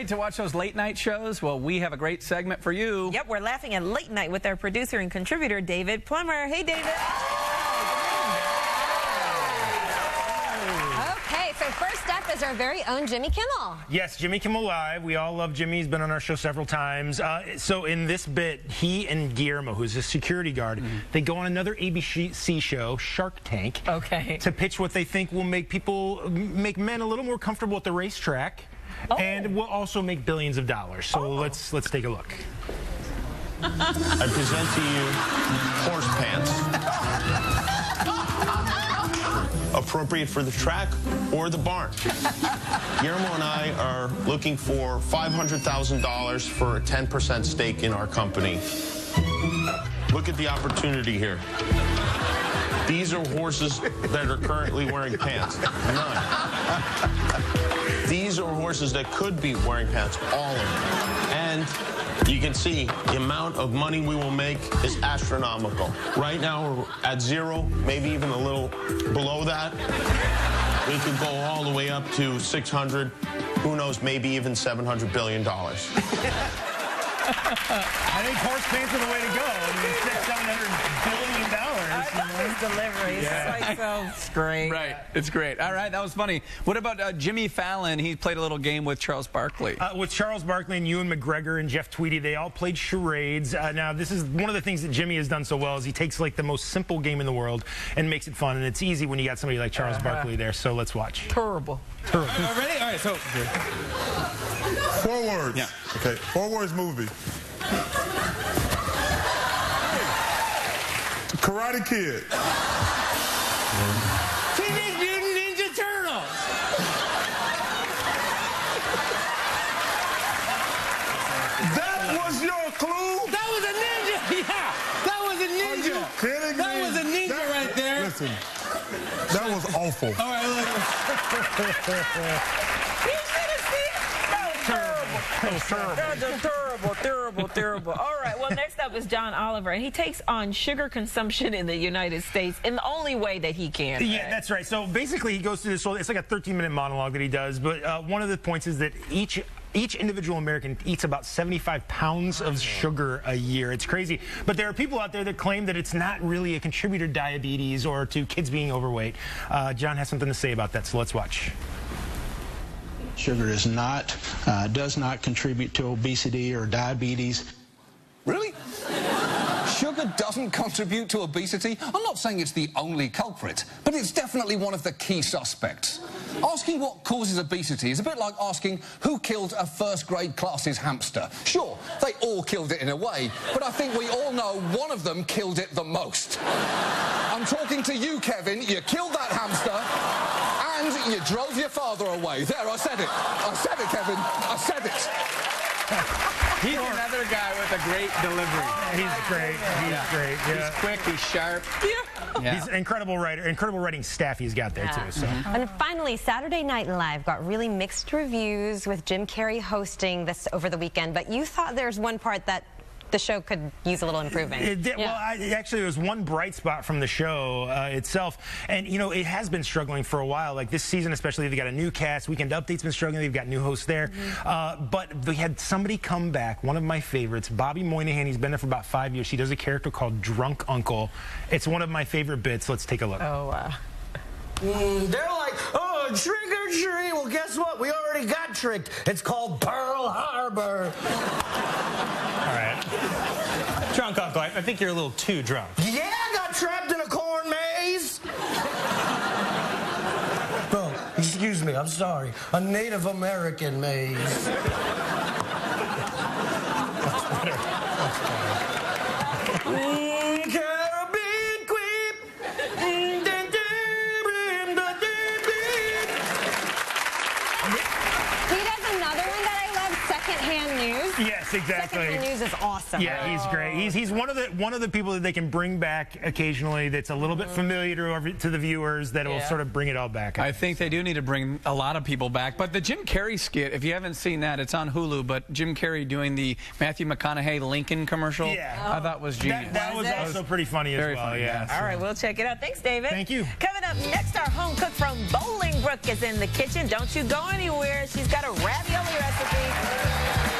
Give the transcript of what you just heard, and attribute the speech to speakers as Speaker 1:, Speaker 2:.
Speaker 1: to watch those late night shows? Well, we have a great segment for you.
Speaker 2: Yep, we're laughing at late night with our producer and contributor, David Plummer. Hey, David.
Speaker 3: Okay, so first up is our very own Jimmy Kimmel.
Speaker 4: Yes, Jimmy Kimmel Live. We all love Jimmy. He's been on our show several times. So in this bit, he and Guillermo, who's a security guard, they go on another ABC show, Shark Tank, to pitch what they think will make men a little more comfortable at the racetrack, and will also make billions of dollars. So let's take a look.
Speaker 5: I present to you horse pants. Appropriate for the track or the barn. Guillermo and I are looking for $500,000 for a 10% stake in our company. Look at the opportunity here. These are horses that are currently wearing pants. None. These are horses that could be wearing pants, all of them. And you can see the amount of money we will make is astronomical. Right now, we're at zero, maybe even a little below that. We could go all the way up to 600, who knows, maybe even $700 billion.
Speaker 4: I think horse pants are the way to go. I mean, $700 billion.
Speaker 2: I love his delivery. It's great.
Speaker 1: Right. It's great. All right, that was funny. What about Jimmy Fallon? He played a little game with Charles Barkley.
Speaker 4: With Charles Barkley and Ewan McGregor and Jeff Tweedy, they all played charades. Now, this is one of the things that Jimmy has done so well is he takes like the most simple game in the world and makes it fun. And it's easy when you got somebody like Charles Barkley there. So let's watch.
Speaker 2: Terrible.
Speaker 1: Ready? All right, so...
Speaker 6: 4 words.
Speaker 1: Yeah.
Speaker 6: Okay, 4 words movie. Karate Kid.
Speaker 1: Teenage Mutant Ninja Turtles.
Speaker 6: That was your clue?
Speaker 1: That was a ninja. Yeah, that was a ninja.
Speaker 6: Are you kidding me?
Speaker 1: That was a ninja right there.
Speaker 6: Listen, that was awful.
Speaker 1: All right, look.
Speaker 2: Terrible. All right, well, next up is John Oliver, and he takes on sugar consumption in the United States in the only way that he can.
Speaker 4: Yeah, that's right. So basically, he goes through this whole, it's like a 13-minute monologue that he does, but one of the points is that each individual American eats about 75 pounds of sugar a year. It's crazy. But there are people out there that claim that it's not really a contributor to diabetes or to kids being overweight. John has something to say about that, so let's watch.
Speaker 7: Sugar is not, does not contribute to obesity or diabetes.
Speaker 8: Really? Sugar doesn't contribute to obesity? I'm not saying it's the only culprit, but it's definitely one of the key suspects. Asking what causes obesity is a bit like asking who killed a first-grade class's hamster. Sure, they all killed it in a way, but I think we all know one of them killed it the most. I'm talking to you, Kevin. You killed that hamster, and you drove your father away. There, I said it. I said it, Kevin. I said it.
Speaker 1: He's another guy with a great delivery.
Speaker 4: He's great. He's great. Yeah.
Speaker 1: He's quick. He's sharp. Yeah.
Speaker 4: He's an incredible writer, incredible writing staff he's got there, too. So.
Speaker 3: And finally, Saturday Night Live got really mixed reviews with Jim Carrey hosting this over the weekend, but you thought there's one part that the show could use a little improving.
Speaker 4: It did, well, actually, there was one bright spot from the show itself. And, you know, it has been struggling for a while. Like this season, especially, they've got a new cast. Weekend Update's been struggling. They've got new hosts there. But they had somebody come back, one of my favorites, Bobby Moynihan. He's been there for about 5 years. He does a character called Drunk Uncle. It's one of my favorite bits. Let's take a look.
Speaker 9: They're like, oh, trick or treat. Well, guess what? We already got tricked. It's called Pearl Harbor.
Speaker 4: All right. Drunk Uncle, I think you're a little too drunk.
Speaker 9: Yeah, I got trapped in a corn maze. Oh, excuse me, I'm sorry. A Native American maze.
Speaker 4: That's better. That's better.
Speaker 9: Caribbean creep.
Speaker 3: He does another one that I love, Secondhand News.
Speaker 4: Yes, exactly.
Speaker 3: Second in the News is awesome.
Speaker 4: Yeah, he's great. He's one of the people that they can bring back occasionally. That's a little bit familiar to the viewers. That will sort of bring it all back.
Speaker 1: I think they do need to bring a lot of people back. But the Jim Carrey skit, if you haven't seen that, it's on Hulu. But Jim Carrey doing the Matthew McConaughey Lincoln commercial, I thought was genius.
Speaker 4: That was also pretty funny as well.
Speaker 1: Funny,
Speaker 4: yeah.
Speaker 2: All right, we'll check it out. Thanks, David.
Speaker 4: Thank you.
Speaker 2: Coming up next, our home cook from Bolingbrook is in the kitchen. Don't you go anywhere. She's got a ravioli recipe.